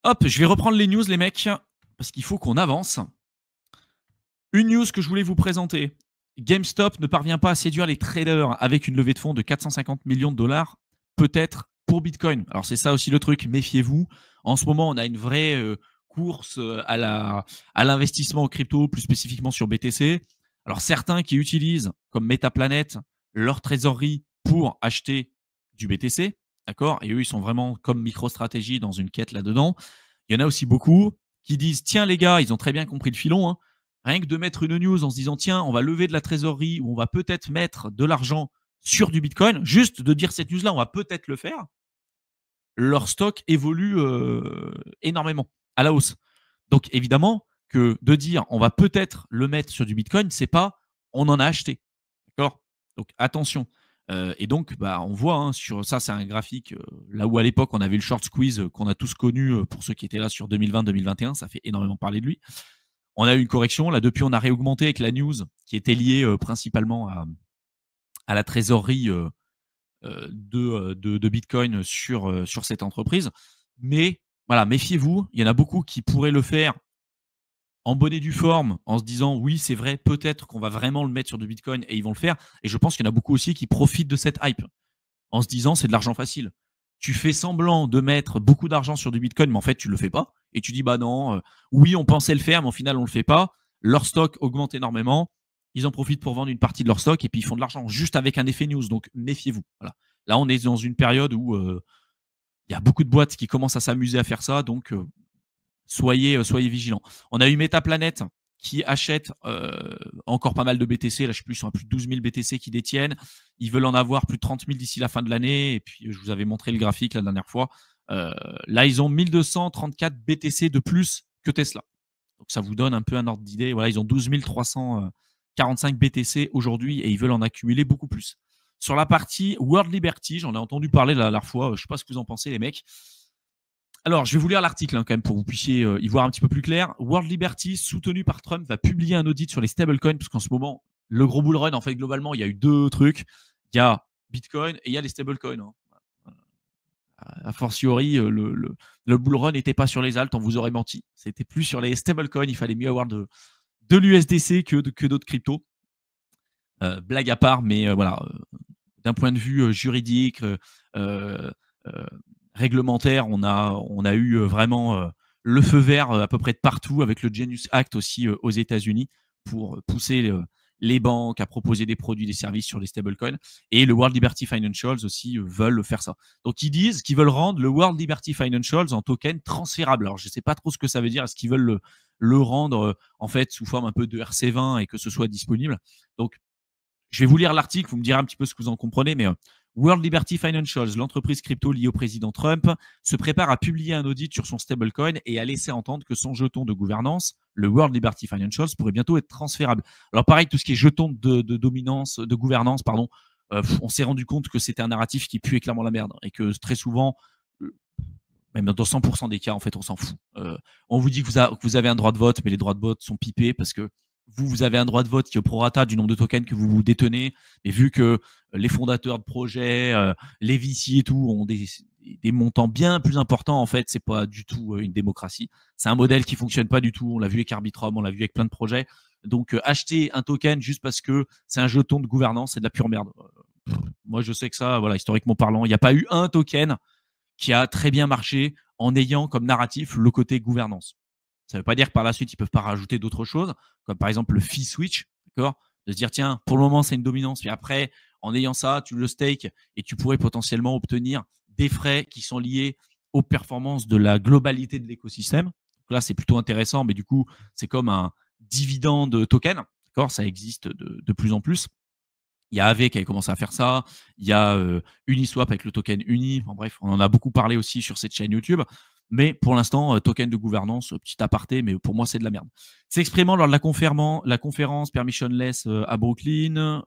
Hop, je vais reprendre les news, les mecs, parce qu'il faut qu'on avance. Une news que je voulais vous présenter. GameStop ne parvient pas à séduire les traders avec une levée de fonds de 450 millions de dollars, peut-être pour Bitcoin. Alors c'est ça aussi le truc, méfiez-vous. En ce moment, on a une vraie course à l'investissement en crypto, plus spécifiquement sur BTC. Alors certains qui utilisent comme Metaplanet leur trésorerie pour acheter du BTC, d'accord. Et eux, ils sont vraiment comme MicroStrategy dans une quête là-dedans. Il y en a aussi beaucoup qui disent, tiens les gars, ils ont très bien compris le filon, hein. Rien que de mettre une news en se disant, tiens, on va lever de la trésorerie ou on va peut-être mettre de l'argent sur du Bitcoin, juste de dire cette news-là, on va peut-être le faire, leur stock évolue énormément à la hausse. Donc évidemment que de dire on va peut-être le mettre sur du Bitcoin, c'est pas on en a acheté. D'accord. Donc attention. Et donc, on voit hein, sur ça, c'est un graphique là où à l'époque on avait le short squeeze qu'on a tous connu pour ceux qui étaient là sur 2020-2021, ça fait énormément parler de lui. On a eu une correction. Là, depuis, on a réaugmenté avec la news qui était liée principalement à la trésorerie de Bitcoin sur cette entreprise. Mais voilà, méfiez-vous. Il y en a beaucoup qui pourraient le faire en bonne et due forme, en se disant oui, c'est vrai, peut-être qu'on va vraiment le mettre sur du Bitcoin et ils vont le faire. Et je pense qu'il y en a beaucoup aussi qui profitent de cette hype en se disant c'est de l'argent facile. Tu fais semblant de mettre beaucoup d'argent sur du Bitcoin, mais en fait, tu ne le fais pas. Et tu dis, bah non, oui, on pensait le faire, mais au final, on ne le fait pas. Leur stock augmente énormément. Ils en profitent pour vendre une partie de leur stock et puis ils font de l'argent juste avec un effet news. Donc, méfiez-vous. Voilà. Là, on est dans une période où il y a beaucoup de boîtes qui commencent à s'amuser à faire ça. Donc, soyez vigilants. On a eu Metaplanet qui achète encore pas mal de BTC. Là, je sais plus, ils sont à plus de 12 000 BTC qui détiennent. Ils veulent en avoir plus de 30 000 d'ici la fin de l'année. Et puis, je vous avais montré le graphique la dernière fois. Là, ils ont 1234 BTC de plus que Tesla. Donc, ça vous donne un peu un ordre d'idée. Voilà, ils ont 12 345 BTC aujourd'hui et ils veulent en accumuler beaucoup plus. Sur la partie World Liberty, j'en ai entendu parler la dernière fois. Je ne sais pas ce que vous en pensez, les mecs. Alors, je vais vous lire l'article hein, quand même pour que vous puissiez y voir un petit peu plus clair. World Liberty, soutenu par Trump, va publier un audit sur les stablecoins, parce qu'en ce moment, le gros bull run, en fait, globalement, il y a eu deux trucs. Il y a Bitcoin et il y a les stablecoins. Hein. A fortiori, le bull run n'était pas sur les alts, on vous aurait menti. C'était plus sur les stablecoins. Il fallait mieux avoir de l'USDC que d'autres cryptos. Blague à part, mais voilà, d'un point de vue juridique, réglementaire, on a eu vraiment le feu vert à peu près de partout avec le Genius Act aussi aux États-Unis pour pousser les banques à proposer des produits, des services sur les stablecoins. Et le World Liberty Financials aussi veulent faire ça. Donc, ils disent qu'ils veulent rendre le World Liberty Financials en token transférable. Alors, je ne sais pas trop ce que ça veut dire. Est-ce qu'ils veulent le rendre en fait sous forme un peu de RC20 et que ce soit disponible? Donc, je vais vous lire l'article, vous me direz un petit peu ce que vous en comprenez, mais World Liberty Financials, l'entreprise crypto liée au président Trump, se prépare à publier un audit sur son stablecoin et à laisser entendre que son jeton de gouvernance, le World Liberty Financials, pourrait bientôt être transférable. Alors pareil, tout ce qui est jeton de dominance, de gouvernance, pardon, on s'est rendu compte que c'était un narratif qui puait clairement la merde et que très souvent, même dans 100% des cas, en fait, on s'en fout. On vous dit que vous avez un droit de vote, mais les droits de vote sont pipés parce que vous avez un droit de vote qui est au prorata du nombre de tokens que vous détenez. Et vu que les fondateurs de projets, les VC et tout ont des montants bien plus importants, en fait, c'est pas du tout une démocratie. C'est un modèle qui fonctionne pas du tout. On l'a vu avec Arbitrum, on l'a vu avec plein de projets. Donc, acheter un token juste parce que c'est un jeton de gouvernance, c'est de la pure merde. Moi, je sais que ça, voilà, historiquement parlant, il n'y a pas eu un token qui a très bien marché en ayant comme narratif le côté gouvernance. Ça ne veut pas dire que par la suite, ils ne peuvent pas rajouter d'autres choses, comme par exemple le fee switch, d'accord? De se dire, tiens, pour le moment, c'est une dominance, puis après, en ayant ça, tu le stakes et tu pourrais potentiellement obtenir des frais qui sont liés aux performances de la globalité de l'écosystème. Donc là, c'est plutôt intéressant, mais du coup, c'est comme un dividende token, d'accord? Ça existe de plus en plus. Il y a Aave qui avait commencé à faire ça. Il y a Uniswap avec le token Uni. En bref, on en a beaucoup parlé aussi sur cette chaîne YouTube. Mais pour l'instant, token de gouvernance, petit aparté, mais pour moi, c'est de la merde. S'exprimant lors de la conférence Permissionless à Brooklyn,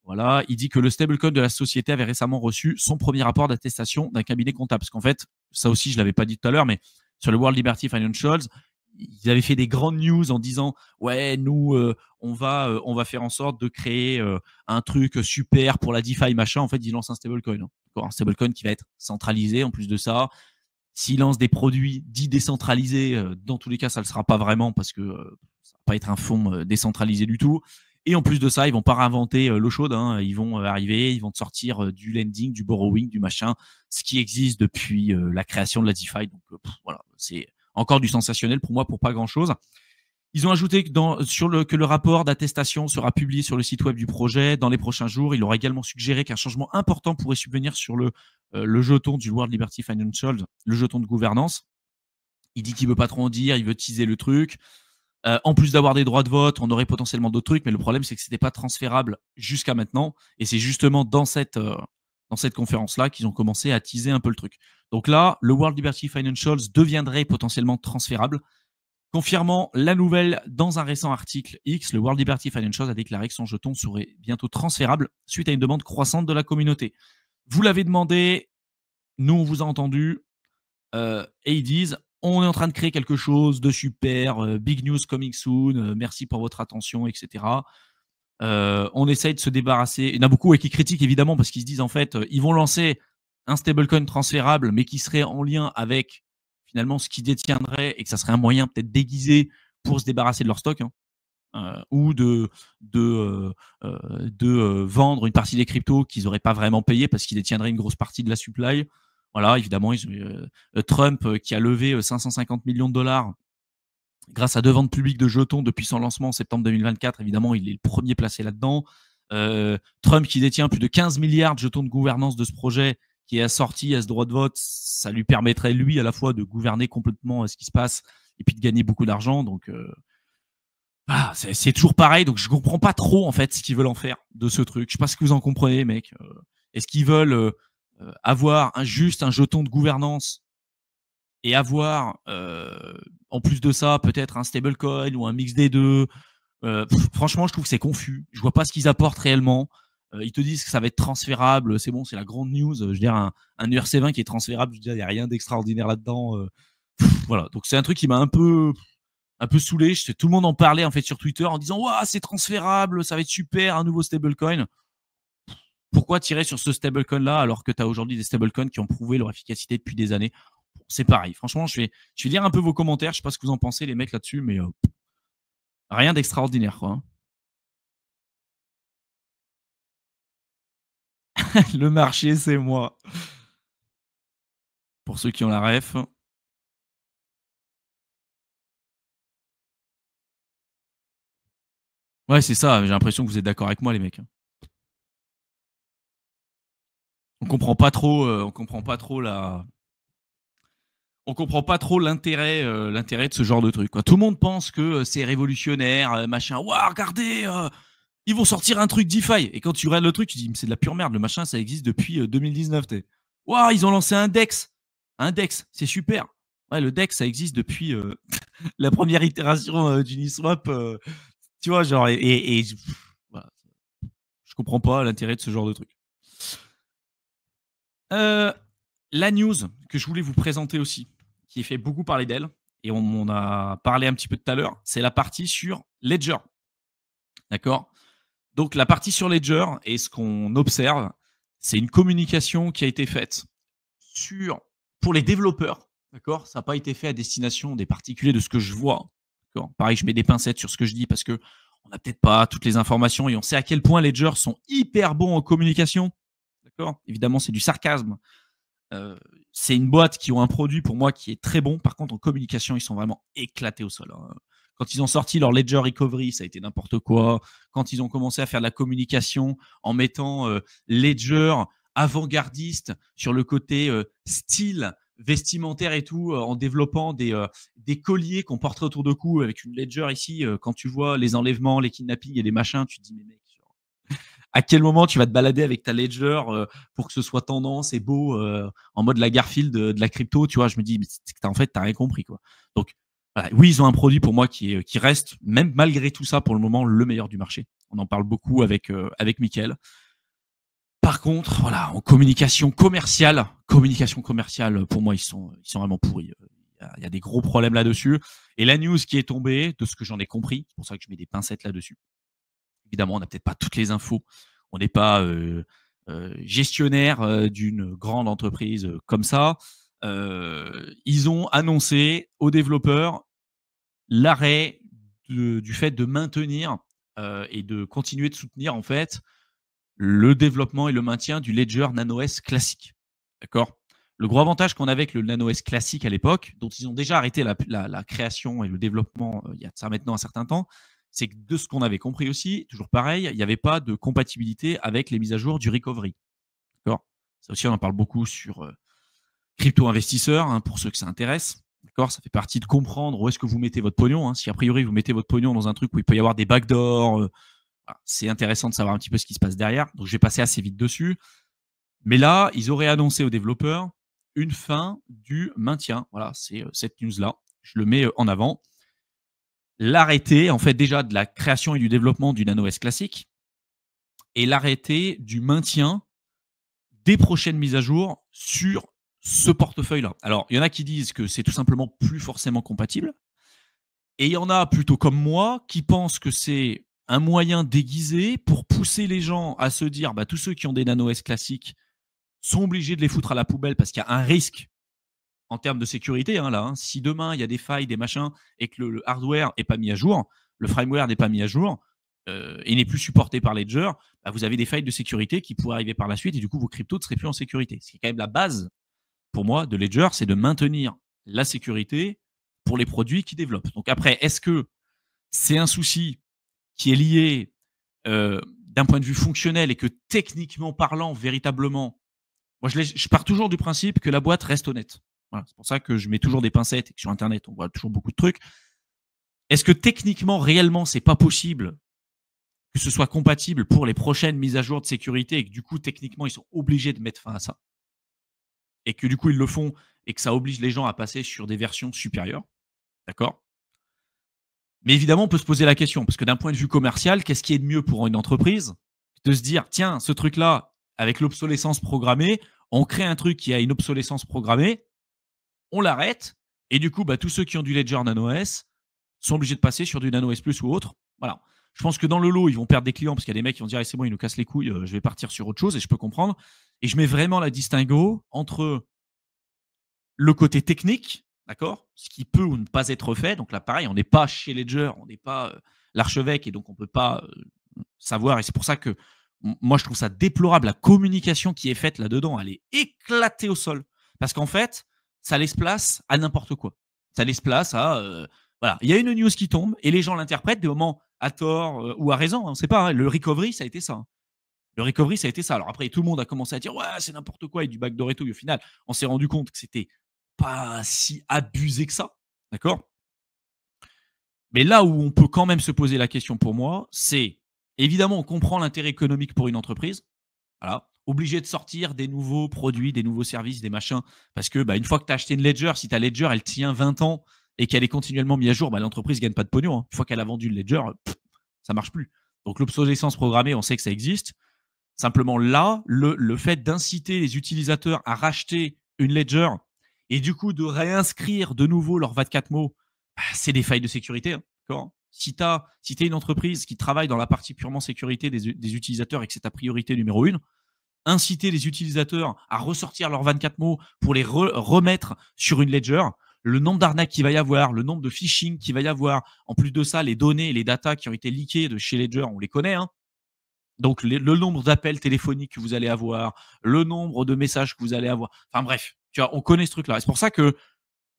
voilà, il dit que le stablecoin de la société avait récemment reçu son premier rapport d'attestation d'un cabinet comptable. Parce qu'en fait, ça aussi, je ne l'avais pas dit tout à l'heure, mais sur le World Liberty Financials, ils avaient fait des grandes news en disant ouais, nous, on va faire en sorte de créer un truc super pour la DeFi, machin. En fait, ils lancent un stablecoin. Hein. Un stablecoin qui va être centralisé en plus de ça. S'ils lancent des produits dits décentralisés, dans tous les cas, ça ne le sera pas vraiment parce que ça ne va pas être un fonds décentralisé du tout. Et en plus de ça, ils vont pas réinventer l'eau chaude. Hein. Ils vont arriver, ils vont te sortir du lending, du borrowing, du machin, ce qui existe depuis la création de la DeFi. Donc voilà, c'est encore du sensationnel pour moi pour pas grand-chose. Ils ont ajouté que le rapport d'attestation sera publié sur le site web du projet dans les prochains jours. Il aura également suggéré qu'un changement important pourrait subvenir sur le jeton du World Liberty Financial, le jeton de gouvernance. Il dit qu'il veut pas trop en dire, il veut teaser le truc. En plus d'avoir des droits de vote, on aurait potentiellement d'autres trucs, mais le problème, c'est que ce n'était pas transférable jusqu'à maintenant. Et c'est justement dans cette conférence-là qu'ils ont commencé à teaser un peu le truc. Donc là, le World Liberty Financials deviendrait potentiellement transférable. Confirmant la nouvelle dans un récent article X, le World Liberty Financials a déclaré que son jeton serait bientôt transférable suite à une demande croissante de la communauté. Vous l'avez demandé, nous on vous a entendu, et ils disent on est en train de créer quelque chose de super, big news coming soon, merci pour votre attention, etc. On essaye de se débarrasser. Il y en a beaucoup qui critiquent évidemment parce qu'ils se disent en fait, ils vont lancer un stablecoin transférable, mais qui serait en lien avec finalement ce qu'ils détiendraient et que ça serait un moyen peut-être déguisé pour se débarrasser de leur stock. Hein. Ou de vendre une partie des cryptos qu'ils n'auraient pas vraiment payé parce qu'ils détiendraient une grosse partie de la supply. Voilà, évidemment, Trump qui a levé 550 millions de dollars grâce à 2 ventes publiques de jetons depuis son lancement en septembre 2024. Évidemment, il est le premier placé là-dedans. Trump qui détient plus de 15 milliards de jetons de gouvernance de ce projet, qui est assorti à ce droit de vote, ça lui permettrait, lui, à la fois de gouverner complètement ce qui se passe et puis de gagner beaucoup d'argent. Donc, c'est toujours pareil. Donc, je ne comprends pas trop, en fait, ce qu'ils veulent en faire de ce truc. Je ne sais pas ce que vous en comprenez, mec. Est-ce qu'ils veulent avoir juste un jeton de gouvernance et avoir, en plus de ça, peut-être un stablecoin ou un mix des deux? Franchement, je trouve que c'est confus. Je vois pas ce qu'ils apportent réellement. Ils te disent que ça va être transférable. C'est bon, c'est la grande news. Je veux dire, un ERC20 qui est transférable, je veux dire, il n'y a rien d'extraordinaire là-dedans. Voilà. Donc, c'est un truc qui m'a un peu saoulé. Tout le monde en parlait en fait sur Twitter en disant waouh, c'est transférable, ça va être super, un nouveau stablecoin. Pourquoi tirer sur ce stablecoin là alors que tu as aujourd'hui des stablecoins qui ont prouvé leur efficacité depuis des années? C'est pareil. Franchement, je vais lire un peu vos commentaires. Je sais pas ce que vous en pensez, les mecs, là-dessus, mais rien d'extraordinaire, quoi. Le marché, c'est moi. Pour ceux qui ont la ref. Ouais, c'est ça. J'ai l'impression que vous êtes d'accord avec moi, les mecs. On comprend pas trop. On comprend pas trop l'intérêt de ce genre de truc, quoi. Tout le monde pense que c'est révolutionnaire, machin. Waouh, regardez, ils vont sortir un truc DeFi. Et quand tu regardes le truc, tu dis, mais c'est de la pure merde. Le machin, ça existe depuis 2019. Waouh, ils ont lancé un DEX. Un DEX, c'est super. Ouais, le DEX, ça existe depuis la première itération d'Uniswap. Tu vois, genre, voilà. Je comprends pas l'intérêt de ce genre de truc. La news que je voulais vous présenter aussi, qui fait beaucoup parler d'elle, et on en a parlé un petit peu tout à l'heure, c'est la partie sur Ledger. D'accord? Donc, la partie sur Ledger, et ce qu'on observe, c'est une communication qui a été faite pour les développeurs. D'accord? Ça n'a pas été fait à destination des particuliers de ce que je vois. D'accord? Pareil, je mets des pincettes sur ce que je dis parce que on n'a peut-être pas toutes les informations et on sait à quel point Ledger sont hyper bons en communication. D'accord? Évidemment, c'est du sarcasme. C'est une boîte qui ont un produit pour moi qui est très bon. Par contre, en communication, ils sont vraiment éclatés au sol. Hein. Quand ils ont sorti leur Ledger Recovery, ça a été n'importe quoi. Quand ils ont commencé à faire de la communication en mettant Ledger avant-gardiste sur le côté style vestimentaire et tout, en développant des colliers qu'on porterait autour de cou avec une Ledger ici. Quand tu vois les enlèvements, les kidnappings et les machins, tu te dis mais mec, à quel moment tu vas te balader avec ta Ledger pour que ce soit tendance et beau en mode la Garfield de la crypto, tu vois? Je me dis, mais en fait, t'as rien compris, quoi. Donc, voilà. Oui, ils ont un produit pour moi qui reste, même malgré tout ça, pour le moment, le meilleur du marché. On en parle beaucoup avec Mickaël. Par contre, voilà, en communication commerciale, pour moi, ils sont vraiment pourris. Il y a des gros problèmes là-dessus. Et la news qui est tombée, de ce que j'en ai compris, c'est pour ça que je mets des pincettes là-dessus. Évidemment, on n'a peut-être pas toutes les infos. On n'est pas gestionnaire d'une grande entreprise comme ça. ils ont annoncé aux développeurs l'arrêt du fait de maintenir et de continuer de soutenir en fait le développement et le maintien du Ledger NanoS classique. D'accord. Le gros avantage qu'on avait avec le NanoS classique à l'époque, dont ils ont déjà arrêté la création et le développement il y a de ça maintenant un certain temps, c'est que de ce qu'on avait compris aussi, toujours pareil, il n'y avait pas de compatibilité avec les mises à jour du recovery. D'accord. Ça aussi, on en parle beaucoup sur Crypto Investisseur, hein, pour ceux que ça intéresse. D'accord, ça fait partie de comprendre où est-ce que vous mettez votre pognon. Hein. Si a priori vous mettez votre pognon dans un truc où il peut y avoir des backdoors, c'est intéressant de savoir un petit peu ce qui se passe derrière. Donc je vais passer assez vite dessus. Mais là, ils auraient annoncé aux développeurs une fin du maintien. Voilà, c'est cette news-là. Je le mets en avant. L'arrêté, en fait, déjà de la création et du développement du NanoS classique et l'arrêté du maintien des prochaines mises à jour sur ce portefeuille-là. Alors, il y en a qui disent que c'est tout simplement plus forcément compatible. Et il y en a plutôt comme moi qui pensent que c'est un moyen déguisé pour pousser les gens à se dire tous ceux qui ont des NanoS classiques sont obligés de les foutre à la poubelle parce qu'il y a un risque en termes de sécurité. Si demain il y a des failles, des machins, et que le hardware n'est pas mis à jour, le firmware n'est pas mis à jour et n'est plus supporté par Ledger, vous avez des failles de sécurité qui pourraient arriver par la suite et du coup vos cryptos ne seraient plus en sécurité. Ce qui est quand même la base pour moi de Ledger, c'est de maintenir la sécurité pour les produits qu'ils développent. Donc après, est-ce que c'est un souci qui est lié d'un point de vue fonctionnel et que techniquement parlant, véritablement, moi je pars toujours du principe que la boîte reste honnête. Voilà, c'est pour ça que je mets toujours des pincettes et que sur Internet, on voit toujours beaucoup de trucs. Est-ce que techniquement, réellement, c'est pas possible que ce soit compatible pour les prochaines mises à jour de sécurité et que du coup, techniquement, ils sont obligés de mettre fin à ça et que du coup, ils le font et que ça oblige les gens à passer sur des versions supérieures. D'accord ? Mais évidemment, on peut se poser la question, parce que d'un point de vue commercial, qu'est-ce qui est de mieux pour une entreprise de se dire, tiens, ce truc-là, avec l'obsolescence programmée, on crée un truc qui a une obsolescence programmée, on l'arrête, et du coup, tous ceux qui ont du Ledger NanoS sont obligés de passer sur du NanoS Plus ou autre. Voilà. Je pense que dans le lot, ils vont perdre des clients parce qu'il y a des mecs qui vont dire, c'est bon, ils nous cassent les couilles, je vais partir sur autre chose, et je peux comprendre. Et je mets vraiment la distinguo entre le côté technique, d'accord, ce qui peut ou ne pas être fait. Donc là, pareil, on n'est pas chez Ledger, on n'est pas l'archevêque, et donc on ne peut pas savoir. Et c'est pour ça que moi, je trouve ça déplorable. La communication qui est faite là-dedans, elle est éclatée au sol. Parce qu'en fait, ça laisse place à n'importe quoi. Ça laisse place à... voilà, il y a une news qui tombe et les gens l'interprètent des moments à tort ou à raison. On ne sait pas. Hein. Le recovery, ça a été ça. Hein. Le recovery, ça a été ça. Alors après, tout le monde a commencé à dire ouais, c'est n'importe quoi et du backdoor et tout. Et au final, on s'est rendu compte que c'était pas si abusé que ça. D'accord ? Mais là où on peut quand même se poser la question pour moi, c'est évidemment, on comprend l'intérêt économique pour une entreprise. Voilà. Obligé de sortir des nouveaux produits, des nouveaux services, des machins. Parce que une fois que tu as acheté une Ledger, si ta Ledger, elle tient 20 ans et qu'elle est continuellement mise à jour, l'entreprise ne gagne pas de pognon. Hein. Une fois qu'elle a vendu une Ledger, ça ne marche plus. Donc l'obsolescence programmée, on sait que ça existe. Simplement là, le fait d'inciter les utilisateurs à racheter une Ledger et du coup de réinscrire de nouveau leur 24 mots, c'est des failles de sécurité. Hein, si tu es une entreprise qui travaille dans la partie purement sécurité des utilisateurs et que c'est ta priorité numéro 1, inciter les utilisateurs à ressortir leurs 24 mots pour les remettre sur une Ledger, le nombre d'arnaques qu'il va y avoir, le nombre de phishing qu'il va y avoir, en plus de ça, les données et les datas qui ont été leakées de chez Ledger, on les connaît. Hein. Donc, le nombre d'appels téléphoniques que vous allez avoir, le nombre de messages que vous allez avoir. Enfin bref, tu vois, on connaît ce truc-là. C'est pour ça que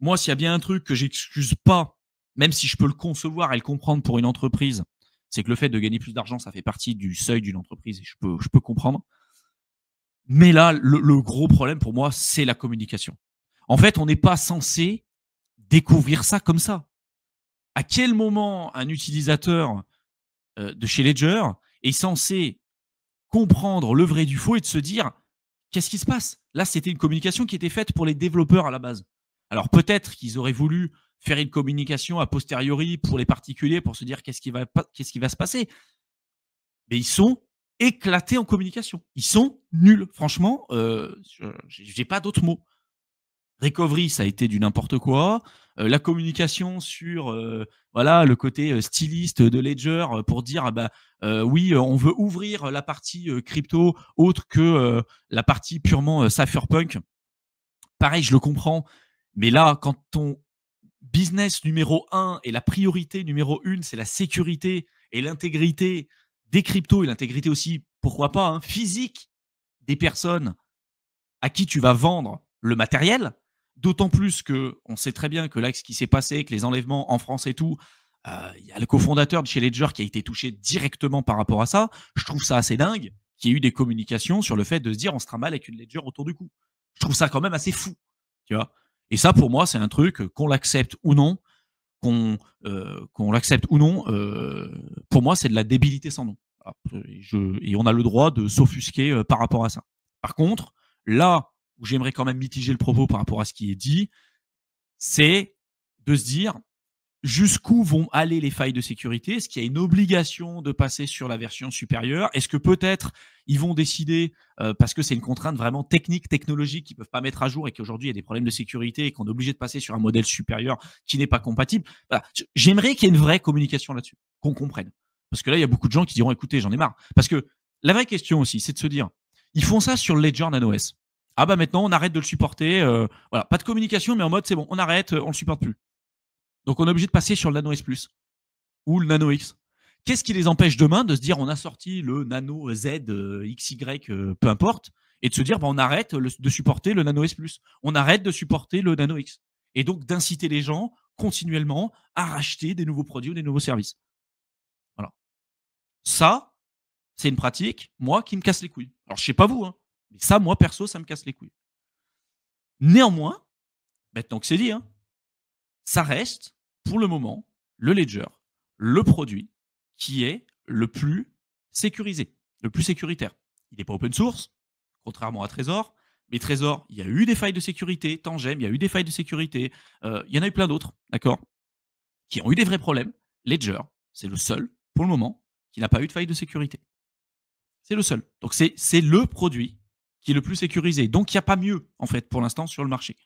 moi, s'il y a bien un truc que j'excuse pas, même si je peux le concevoir et le comprendre pour une entreprise, c'est que le fait de gagner plus d'argent, ça fait partie du seuil d'une entreprise et je peux comprendre. Mais là, le gros problème pour moi, c'est la communication. En fait, on n'est pas censé découvrir ça comme ça. À quel moment un utilisateur de chez Ledger est censé comprendre le vrai du faux et de se dire qu'est-ce qui se passe? Là, c'était une communication qui était faite pour les développeurs à la base. Alors peut-être qu'ils auraient voulu faire une communication a posteriori pour les particuliers pour se dire qu'est-ce qui va se passer. Mais ils sont éclatés en communication. Ils sont nuls. Franchement, j'ai pas d'autres mots. Recovery, ça a été du n'importe quoi. La communication sur voilà, le côté styliste de Ledger pour dire oui, on veut ouvrir la partie crypto autre que la partie purement cypherpunk pareil, je le comprends. Mais là, quand ton business numéro 1 et la priorité numéro 1, c'est la sécurité et l'intégrité des cryptos et l'intégrité aussi, pourquoi pas, hein, physique des personnes à qui tu vas vendre le matériel, d'autant plus qu'on sait très bien que là, ce qui s'est passé, que les enlèvements en France et tout, il y a le cofondateur de chez Ledger qui a été touché directement par rapport à ça. Je trouve ça assez dingue qu'il y ait eu des communications sur le fait de se dire on se trimballe avec une Ledger autour du cou. Je trouve ça quand même assez fou, tu vois. Et ça, pour moi, c'est un truc, qu'on l'accepte ou non, qu'on l'accepte ou non, pour moi, c'est de la débilité sans nom. Et on a le droit de s'offusquer par rapport à ça. Par contre, là où j'aimerais quand même mitiger le propos par rapport à ce qui est dit, c'est de se dire jusqu'où vont aller les failles de sécurité. Est-ce qu'il y a une obligation de passer sur la version supérieure? Est-ce que peut-être ils vont décider, parce que c'est une contrainte vraiment technique, technologique, qu'ils ne peuvent pas mettre à jour et qu'aujourd'hui il y a des problèmes de sécurité et qu'on est obligé de passer sur un modèle supérieur qui n'est pas compatible? Voilà. J'aimerais qu'il y ait une vraie communication là-dessus, qu'on comprenne. Parce que là, il y a beaucoup de gens qui diront écoutez, j'en ai marre. Parce que la vraie question aussi, c'est de se dire ils font ça sur le Ledger Nano S. Ah bah maintenant, on arrête de le supporter. Voilà, pas de communication, mais en mode c'est bon, on arrête, on ne le supporte plus. Donc, on est obligé de passer sur le Nano S Plus ou le Nano X. Qu'est-ce qui les empêche demain de se dire on a sorti le Nano Z, XY, peu importe, et de se dire bah, on arrête de supporter le Nano S Plus, on arrête de supporter le Nano X. Et donc d'inciter les gens continuellement à racheter des nouveaux produits ou des nouveaux services. Voilà. Ça, c'est une pratique, moi, qui me casse les couilles. Alors, je ne sais pas vous, hein, mais ça, moi, perso, ça me casse les couilles. Néanmoins, maintenant que c'est dit, hein, ça reste, pour le moment, le ledger, le produit qui est le plus sécurisé, le plus sécuritaire. Il n'est pas open source, contrairement à Trésor. Mais Trésor, il y a eu des failles de sécurité. Tangem, il y a eu des failles de sécurité. Il y en a eu plein d'autres, d'accord, qui ont eu des vrais problèmes. Ledger, c'est le seul, pour le moment, qui n'a pas eu de faille de sécurité. C'est le seul. Donc, c'est le produit qui est le plus sécurisé. Donc, il n'y a pas mieux, en fait, pour l'instant, sur le marché.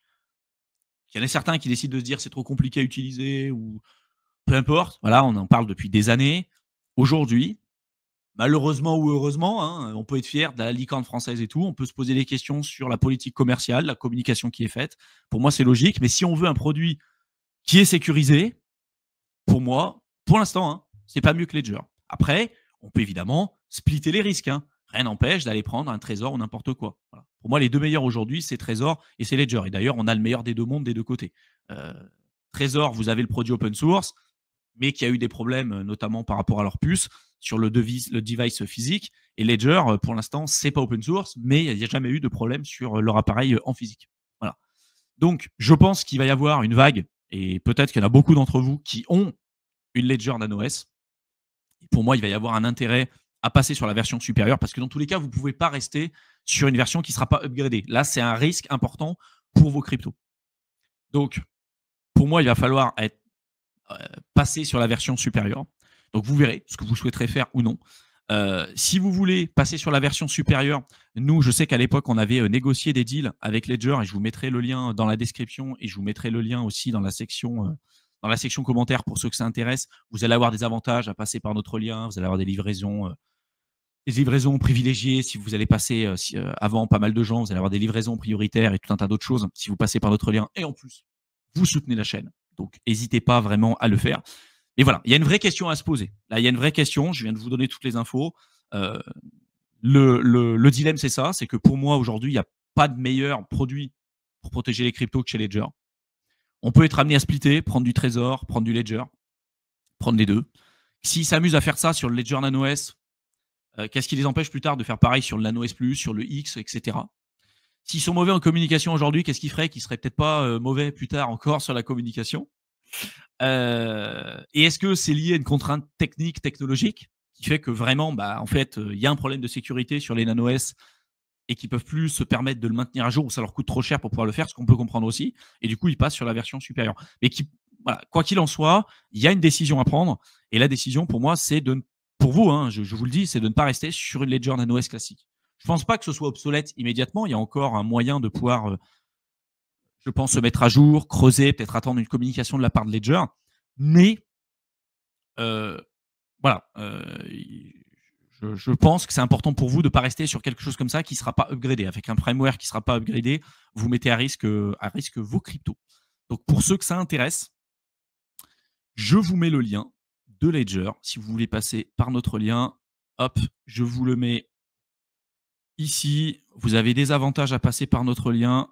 Il y en a certains qui décident de se dire c'est trop compliqué à utiliser ou peu importe. Voilà, on en parle depuis des années. Aujourd'hui, malheureusement ou heureusement, hein, on peut être fier de la licorne française et tout. On peut se poser des questions sur la politique commerciale, la communication qui est faite. Pour moi, c'est logique. Mais si on veut un produit qui est sécurisé, pour moi, pour l'instant, hein, c'est pas mieux que Ledger. Après, on peut évidemment splitter les risques. Hein. Rien n'empêche d'aller prendre un Trésor ou n'importe quoi. Voilà. Pour moi, les deux meilleurs aujourd'hui, c'est Trésor et c'est Ledger. Et d'ailleurs, on a le meilleur des deux mondes des deux côtés. Trésor, vous avez le produit open source, mais qui a eu des problèmes, notamment par rapport à leur puce, sur le device physique. Et Ledger, pour l'instant, c'est pas open source, mais il n'y a jamais eu de problème sur leur appareil en physique. Voilà. Donc, je pense qu'il va y avoir une vague, et peut-être qu'il y en a beaucoup d'entre vous qui ont une Ledger Nano S. Et pour moi, il va y avoir un intérêt à passer sur la version supérieure, parce que dans tous les cas, vous ne pouvez pas rester sur une version qui ne sera pas upgradée. Là, c'est un risque important pour vos cryptos. Donc, pour moi, il va falloir passer sur la version supérieure. Donc, vous verrez ce que vous souhaiterez faire ou non. Si vous voulez passer sur la version supérieure, nous, je sais qu'à l'époque, on avait négocié des deals avec Ledger, et je vous mettrai le lien dans la description et je vous mettrai le lien aussi dans la section commentaires pour ceux que ça intéresse. Vous allez avoir des avantages à passer par notre lien, vous allez avoir des livraisons privilégiées. Si vous allez passer avant pas mal de gens, vous allez avoir des livraisons prioritaires et tout un tas d'autres choses si vous passez par notre lien. Et en plus, vous soutenez la chaîne. Donc, n'hésitez pas vraiment à le faire. Et voilà, il y a une vraie question à se poser. Là, il y a une vraie question. Je viens de vous donner toutes les infos. Le dilemme, c'est ça. C'est que pour moi, aujourd'hui, il n'y a pas de meilleur produit pour protéger les cryptos que chez Ledger. On peut être amené à splitter, prendre du Trésor, prendre du Ledger, prendre les deux. S'ils s'amusent à faire ça sur le Ledger Nano S, qu'est-ce qui les empêche plus tard de faire pareil sur le Nano S Plus, sur le X, etc. S'ils sont mauvais en communication aujourd'hui, qu'est-ce qui ferait qu'ils ne seraient peut-être pas mauvais plus tard encore sur la communication? Et est-ce que c'est lié à une contrainte technique, technologique, qui fait que vraiment, en fait, il y a un problème de sécurité sur les Nano S et qui peuvent plus se permettre de le maintenir à jour ou ça leur coûte trop cher pour pouvoir le faire, ce qu'on peut comprendre aussi. Et du coup, ils passent sur la version supérieure. Mais voilà, quoi qu'il en soit, il y a une décision à prendre. Et la décision, pour moi, c'est pour vous, hein, je vous le dis, c'est de ne pas rester sur une Ledger Nano S classique. Je ne pense pas que ce soit obsolète immédiatement. Il y a encore un moyen de pouvoir, je pense, se mettre à jour, creuser, peut-être attendre une communication de la part de Ledger. Mais voilà, Je pense que c'est important pour vous de ne pas rester sur quelque chose comme ça qui ne sera pas upgradé. Avec un firmware qui ne sera pas upgradé, vous mettez à risque vos cryptos. Donc, pour ceux que ça intéresse, je vous mets le lien de Ledger. Si vous voulez passer par notre lien, hop, je vous le mets ici. Vous avez des avantages à passer par notre lien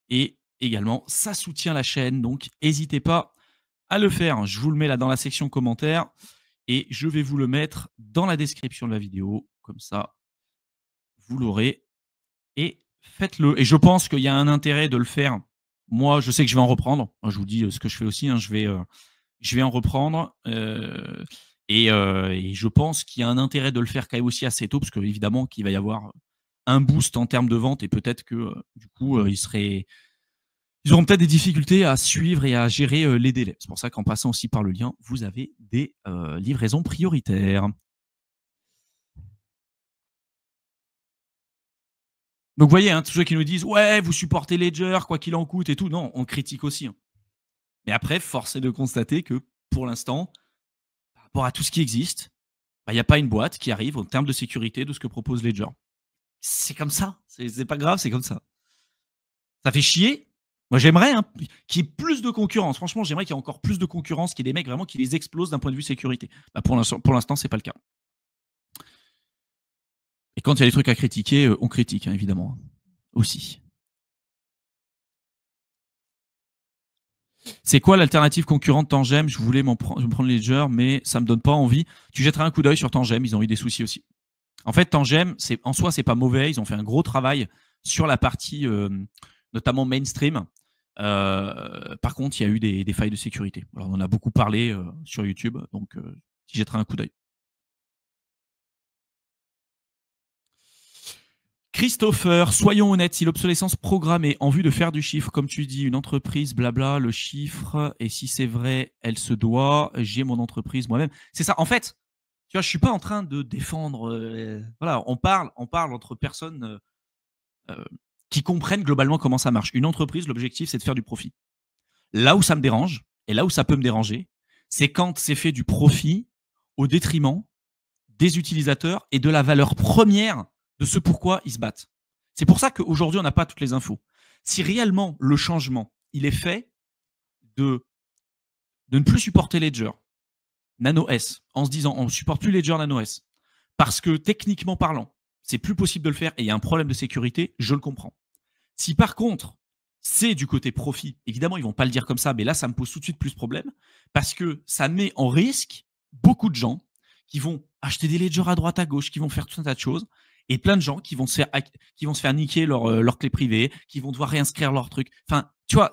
et également, ça soutient la chaîne. Donc, n'hésitez pas à le faire. Je vous le mets là dans la section commentaires et je vais vous le mettre dans la description de la vidéo. Comme ça, vous l'aurez et faites-le. Et je pense qu'il y a un intérêt de le faire. Moi, je sais que je vais en reprendre. Je vous dis ce que je fais aussi. Je vais en reprendre. Et je pense qu'il y a un intérêt de le faire quand même aussi assez tôt, parce qu'évidemment qu'il va y avoir un boost en termes de vente et peut-être que du coup, ils auront peut-être des difficultés à suivre et à gérer les délais. C'est pour ça qu'en passant aussi par le lien, vous avez des livraisons prioritaires. Donc, vous voyez, tous ceux qui nous disent « Ouais, vous supportez Ledger, quoi qu'il en coûte et tout », non, on critique aussi. Mais après, force est de constater que pour l'instant, par rapport à tout ce qui existe, il n'y a pas une boîte qui arrive en termes de sécurité de ce que propose Ledger. C'est comme ça. C'est pas grave, c'est comme ça. Ça fait chier. Moi, j'aimerais qu'il y ait plus de concurrence. Franchement, j'aimerais qu'il y ait encore plus de concurrence, qu'il y ait des mecs vraiment qui les explosent d'un point de vue sécurité. Pour l'instant, c'est pas le cas. Et quand il y a des trucs à critiquer, on critique, évidemment. Aussi. C'est quoi l'alternative concurrente Tangem? Je voulais me prendre Ledger, mais ça me donne pas envie. Tu jetteras un coup d'œil sur Tangem, ils ont eu des soucis aussi. En fait, Tangem, en soi, c'est pas mauvais. Ils ont fait un gros travail sur la partie, notamment mainstream. Par contre, il y a eu des failles de sécurité. Alors, on en a beaucoup parlé sur YouTube, donc tu jetteras un coup d'œil. Christopher, soyons honnêtes, si l'obsolescence programmée en vue de faire du chiffre, comme tu dis, une entreprise, blabla, le chiffre, et si c'est vrai, elle se doit, j'ai mon entreprise moi-même. C'est ça. En fait, tu vois, je suis pas en train de défendre. Voilà, on parle entre personnes qui comprennent globalement comment ça marche. Une entreprise, l'objectif, c'est de faire du profit. Là où ça me dérange, et là où ça peut me déranger, c'est quand c'est fait du profit au détriment des utilisateurs et de la valeur première de ce pourquoi ils se battent. C'est pour ça qu'aujourd'hui, on n'a pas toutes les infos. Si réellement le changement, il est fait de ne plus supporter Ledger Nano S, en se disant on ne supporte plus Ledger Nano S, parce que techniquement parlant, c'est plus possible de le faire et il y a un problème de sécurité, je le comprends. Si par contre, c'est du côté profit, évidemment, ils ne vont pas le dire comme ça, mais là, ça me pose tout de suite plus de problème, parce que ça met en risque beaucoup de gens qui vont acheter des ledgers à droite, à gauche, qui vont faire tout un tas de choses, et plein de gens qui vont se faire niquer leur clé privée, qui vont devoir réinscrire leur truc. Enfin, tu vois,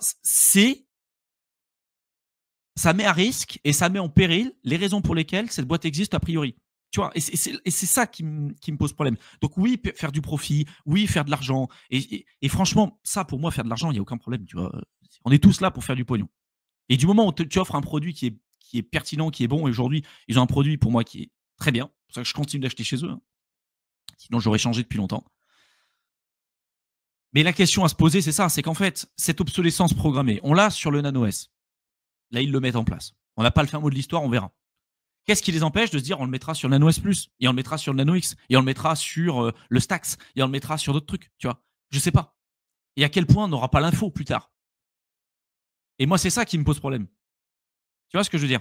ça met à risque et ça met en péril les raisons pour lesquelles cette boîte existe a priori. Tu vois, et c'est ça qui me pose problème. Donc oui, faire du profit, oui, faire de l'argent. Et franchement, ça, pour moi, faire de l'argent, il n'y a aucun problème. Tu vois. On est tous là pour faire du pognon. Et du moment où tu offres un produit qui est pertinent, qui est bon, et aujourd'hui, ils ont un produit pour moi qui est très bien. C'est pour ça que je continue d'acheter chez eux. Sinon, j'aurais changé depuis longtemps. Mais la question à se poser, c'est ça, c'est qu'en fait, cette obsolescence programmée, on l'a sur le Nano S. Là, ils le mettent en place. On n'a pas le fin mot de l'histoire, on verra. Qu'est-ce qui les empêche de se dire on le mettra sur le Nano S Plus, et on le mettra sur le Nano X, et on le mettra sur le Stax, et on le mettra sur d'autres trucs, tu vois? Je sais pas. Et à quel point on n'aura pas l'info plus tard. Et moi, c'est ça qui me pose problème. Tu vois ce que je veux dire?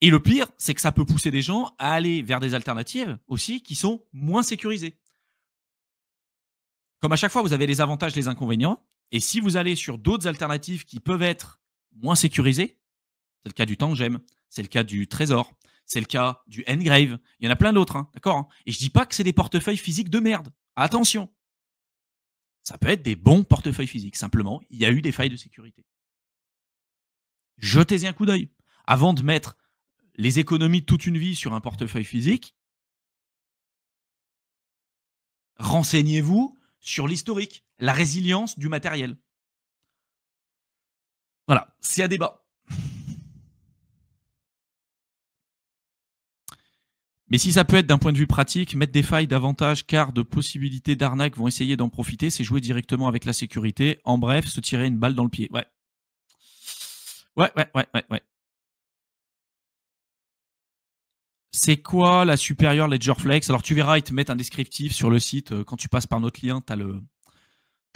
Et le pire, c'est que ça peut pousser des gens à aller vers des alternatives aussi qui sont moins sécurisées. Comme à chaque fois, vous avez les avantages, les inconvénients. Et si vous allez sur d'autres alternatives qui peuvent être moins sécurisées, c'est le cas du Tangem, c'est le cas du Trésor, c'est le cas du Ngrave. Il y en a plein d'autres, d'accord? Et je dis pas que c'est des portefeuilles physiques de merde. Attention. Ça peut être des bons portefeuilles physiques. Simplement, il y a eu des failles de sécurité. Jetez-y un coup d'œil. Avant de mettre les économies de toute une vie sur un portefeuille physique, renseignez-vous sur l'historique, la résilience du matériel. Voilà, c'est à débat. Mais si ça peut être d'un point de vue pratique, mettre des failles davantage car de possibilités d'arnaque vont essayer d'en profiter, c'est jouer directement avec la sécurité. En bref, se tirer une balle dans le pied. Ouais. Ouais. C'est quoi la Superior Ledger Flex? Alors tu verras, ils te mettent un descriptif sur le site. Quand tu passes par notre lien, tu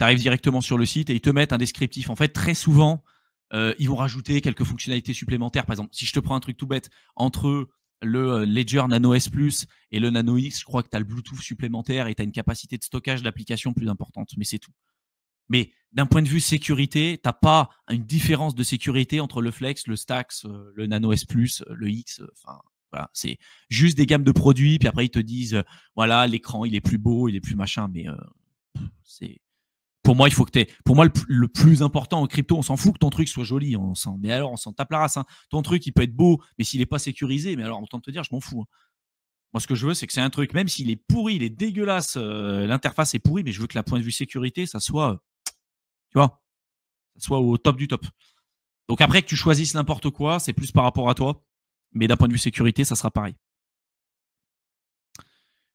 arrives directement sur le site et ils te mettent un descriptif. En fait, très souvent, ils vont rajouter quelques fonctionnalités supplémentaires. Par exemple, si je te prends un truc tout bête, entre le Ledger Nano S Plus et le Nano X, je crois que tu as le Bluetooth supplémentaire et tu as une capacité de stockage d'application plus importante, mais c'est tout. Mais d'un point de vue sécurité, tu n'as pas une différence de sécurité entre le Flex, le Stax, le Nano S Plus, le X. Enfin, voilà, c'est juste des gammes de produits. Puis après, ils te disent, voilà, l'écran, il est plus beau, il est plus machin. Mais c'est pour moi, il faut que tu pour moi, le plus important en crypto, on s'en fout que ton truc soit joli. Mais alors, on s'en tape la race. Hein. Ton truc, il peut être beau, mais s'il n'est pas sécurisé, mais alors, autant te dire, je m'en fous. Hein. Moi, ce que je veux, c'est que c'est un truc, même s'il est pourri, il est dégueulasse, l'interface est pourrie, mais je veux que la point de vue sécurité, ça soit, tu vois, ça soit au top du top. Donc après, que tu choisisses n'importe quoi, c'est plus par rapport à toi. Mais d'un point de vue sécurité, ça sera pareil.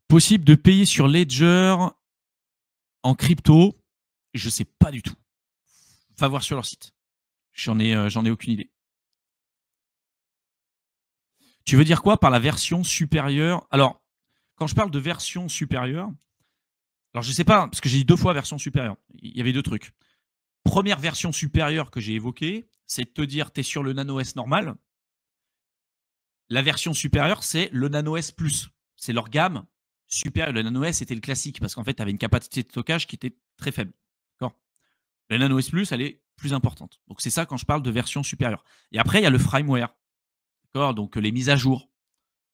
Possible de payer sur Ledger en crypto? Je ne sais pas du tout. Va voir sur leur site. J'en ai aucune idée. Tu veux dire quoi par la version supérieure? Alors, quand je parle de version supérieure, alors je ne sais pas, parce que j'ai dit 2 fois version supérieure. Il y avait 2 trucs. Première version supérieure que j'ai évoquée, c'est de te dire tu es sur le Nano S normal. La version supérieure, c'est le Nano S Plus. C'est leur gamme supérieure. Le Nano S, c'était le classique, parce qu'en fait, tu avais une capacité de stockage qui était très faible. Le Nano S Plus, elle est plus importante. Donc, c'est ça quand je parle de version supérieure. Et après, il y a le firmware. Donc, les mises à jour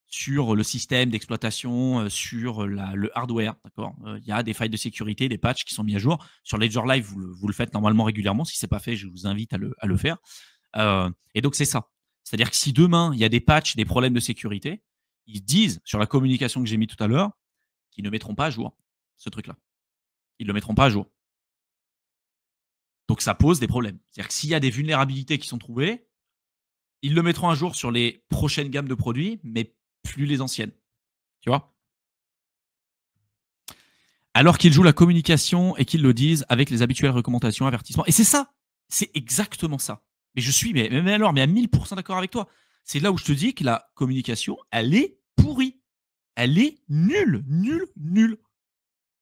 sur le système d'exploitation, sur le hardware. Il y a des failles de sécurité, des patchs qui sont mis à jour. Sur Ledger Live, vous le faites normalement régulièrement. Si ce n'est pas fait, je vous invite à le faire. Et donc, c'est ça. C'est-à-dire que si demain, il y a des patchs, des problèmes de sécurité, ils disent sur la communication que j'ai mis tout à l'heure qu'ils ne mettront pas à jour ce truc-là. Ils ne le mettront pas à jour. Donc, ça pose des problèmes. C'est-à-dire que s'il y a des vulnérabilités qui sont trouvées, ils le mettront à jour sur les prochaines gammes de produits, mais plus les anciennes. Tu vois? Alors qu'ils jouent la communication et qu'ils le disent avec les habituelles recommandations, avertissements. Et c'est ça. C'est exactement ça. Et je suis mais à 1000% d'accord avec toi. C'est là où je te dis que la communication, elle est pourrie. Elle est nulle, nulle, nulle.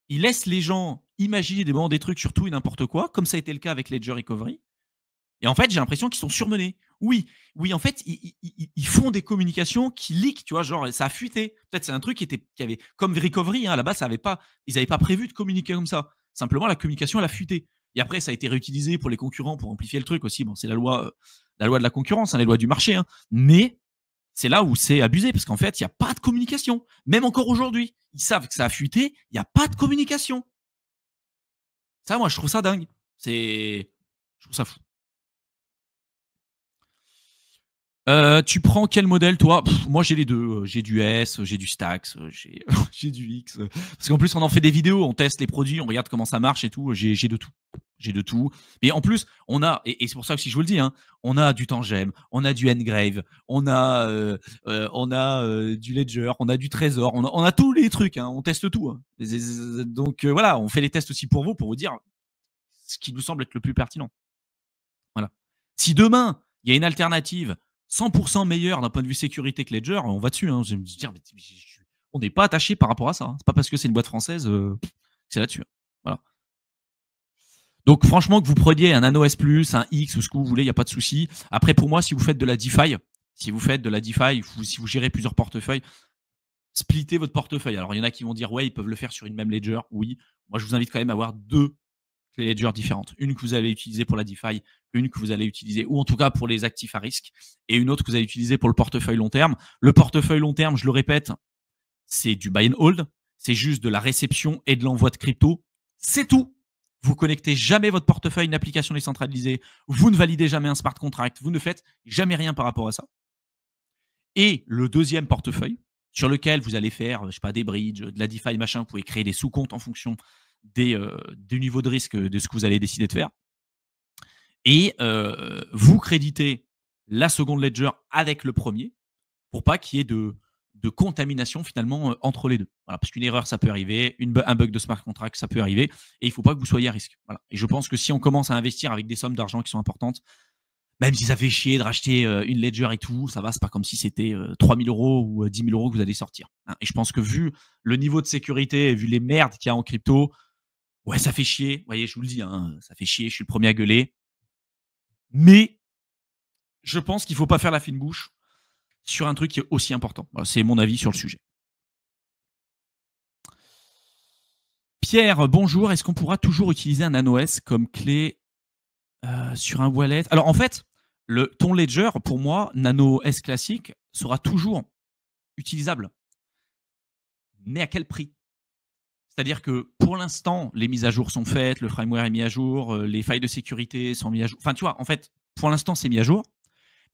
Ils laissent les gens imaginer des trucs sur tout et n'importe quoi, comme ça a été le cas avec Ledger Recovery. Et en fait, j'ai l'impression qu'ils sont surmenés. Oui, en fait, ils font des communications qui leak, tu vois, genre ça a fuité. Peut-être c'est un truc qui avait comme Recovery, hein, à la base, ils n'avaient pas prévu de communiquer comme ça. Simplement, la communication, elle a fuité. Et après, ça a été réutilisé pour les concurrents pour amplifier le truc aussi. Bon, c'est la loi de la concurrence, hein, les lois du marché. Hein. Mais c'est là où c'est abusé, parce qu'en fait, il n'y a pas de communication. Même encore aujourd'hui, ils savent que ça a fuité, il n'y a pas de communication. Ça, moi, je trouve ça dingue. Je trouve ça fou. Tu prends quel modèle, toi? Moi, j'ai les deux. J'ai du S, j'ai du Stax, j'ai du X. Parce qu'en plus, on en fait des vidéos, on teste les produits, on regarde comment ça marche et tout. J'ai de tout. J'ai de tout. Et en plus, on a, et c'est pour ça que si je vous le dis, hein, on a du Tangem, on a du Ngrave, on a du Ledger, on a du Trésor, on a tous les trucs. Hein, on teste tout. Hein. Donc voilà, on fait les tests aussi pour vous dire ce qui nous semble être le plus pertinent. Voilà. Si demain, il y a une alternative 100% meilleure d'un point de vue sécurité que Ledger, on va dessus. Hein. Je vais me dire, on n'est pas attaché par rapport à ça. Hein. C'est pas parce que c'est une boîte française, c'est là-dessus. Voilà. Donc franchement, que vous preniez un Nano S+, un X ou ce que vous voulez, il n'y a pas de souci. Après, pour moi, si vous faites de la DeFi, si vous gérez plusieurs portefeuilles, splittez votre portefeuille. Alors, il y en a qui vont dire, ouais, ils peuvent le faire sur une même Ledger. Oui. Moi, je vous invite quand même à avoir 2 ledgers différentes. Une que vous allez utiliser pour la DeFi, une que vous allez utiliser, ou en tout cas pour les actifs à risque, et une autre que vous allez utiliser pour le portefeuille long terme. Le portefeuille long terme, je le répète, c'est du buy and hold. C'est juste de la réception et de l'envoi de crypto. C'est tout. Vous connectez jamais votre portefeuille à une application décentralisée. Vous ne validez jamais un smart contract. Vous ne faites jamais rien par rapport à ça. Et le deuxième portefeuille, sur lequel vous allez faire, je sais pas, des bridges, de la DeFi, machin, vous pouvez créer des sous-comptes en fonction du niveau de risque de ce que vous allez décider de faire. Et vous créditez la seconde ledger avec le premier pour pas qu'il y ait de contamination finalement entre les deux. Voilà, parce qu'une erreur, ça peut arriver, un bug de smart contract, ça peut arriver, et il ne faut pas que vous soyez à risque. Voilà. Et je pense que si on commence à investir avec des sommes d'argent qui sont importantes, Même si ça fait chier de racheter une Ledger et tout, ça va, c'est pas comme si c'était 3 000 € ou 10 000 € que vous allez sortir. Hein. Et je pense que vu le niveau de sécurité et vu les merdes qu'il y a en crypto, ouais, ça fait chier. Vous voyez, je vous le dis, hein, ça fait chier, je suis le premier à gueuler. Mais je pense qu'il ne faut pas faire la fine bouche sur un truc qui est aussi important. Voilà, c'est mon avis sur le sujet. Pierre, bonjour. Est-ce qu'on pourra toujours utiliser un NanoS comme clé sur un wallet? Alors en fait, ton Ledger, pour moi, NanoS classique, sera toujours utilisable. Mais à quel prix? C'est-à-dire que pour l'instant, les mises à jour sont faites, le firmware est mis à jour, les failles de sécurité sont mises à jour. Enfin, tu vois, en fait, pour l'instant, c'est mis à jour.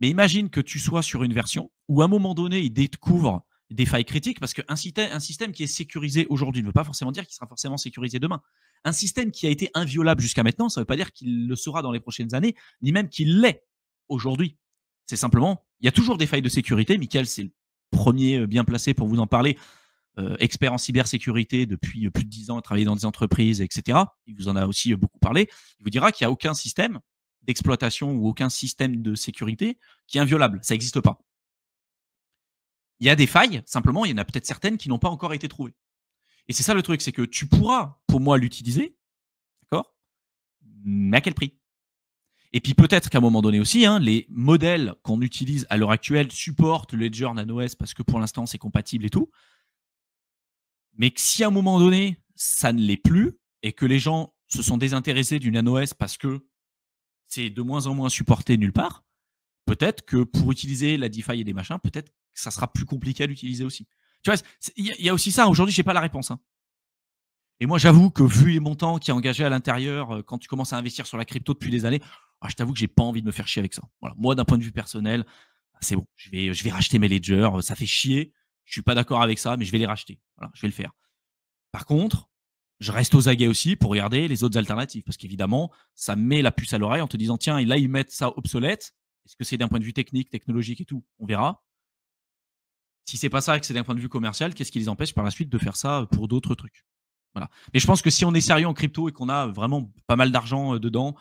Mais imagine que tu sois sur une version où à un moment donné, il découvre des failles critiques, parce qu'un système qui est sécurisé aujourd'hui ne veut pas forcément dire qu'il sera forcément sécurisé demain. Un système qui a été inviolable jusqu'à maintenant, ça ne veut pas dire qu'il le sera dans les prochaines années, ni même qu'il l'est aujourd'hui. C'est simplement, il y a toujours des failles de sécurité. Michael, c'est le premier bien placé pour vous en parler. Expert en cybersécurité depuis plus de 10 ans, a travaillé dans des entreprises, etc. Il vous en a aussi beaucoup parlé. Il vous dira qu'il n'y a aucun système d'exploitation ou aucun système de sécurité qui est inviolable. Ça n'existe pas. Il y a des failles, simplement, il y en a peut-être certaines qui n'ont pas encore été trouvées. Et c'est ça le truc, c'est que tu pourras, pour moi, l'utiliser, d'accord, mais à quel prix? Et puis peut-être qu'à un moment donné aussi, hein, les modèles qu'on utilise à l'heure actuelle supportent le Ledger NanoS parce que pour l'instant, c'est compatible et tout. Mais que si à un moment donné, ça ne l'est plus et que les gens se sont désintéressés du NanoS parce que c'est de moins en moins supporté nulle part, peut-être que pour utiliser la DeFi et des machins, peut-être que ça sera plus compliqué à l'utiliser aussi. Tu vois, il y a aussi ça. Aujourd'hui, je n'ai pas la réponse. Hein. Et moi, j'avoue que vu les montants qui est engagé à l'intérieur, quand tu commences à investir sur la crypto depuis des années, je t'avoue que j'ai pas envie de me faire chier avec ça. Voilà. Moi, d'un point de vue personnel, c'est bon. Je vais racheter mes ledgers. Ça fait chier. Je suis pas d'accord avec ça, mais je vais les racheter. Voilà, je vais le faire. Par contre, je reste aux aguets aussi pour regarder les autres alternatives. Parce qu'évidemment, ça met la puce à l'oreille en te disant, tiens, là, ils mettent ça obsolète. Est-ce que c'est d'un point de vue technique, technologique et tout? On verra. Si c'est pas ça et que c'est d'un point de vue commercial, qu'est-ce qui les empêche par la suite de faire ça pour d'autres trucs? Voilà. Mais je pense que si on est sérieux en crypto et qu'on a vraiment pas mal d'argent dedans,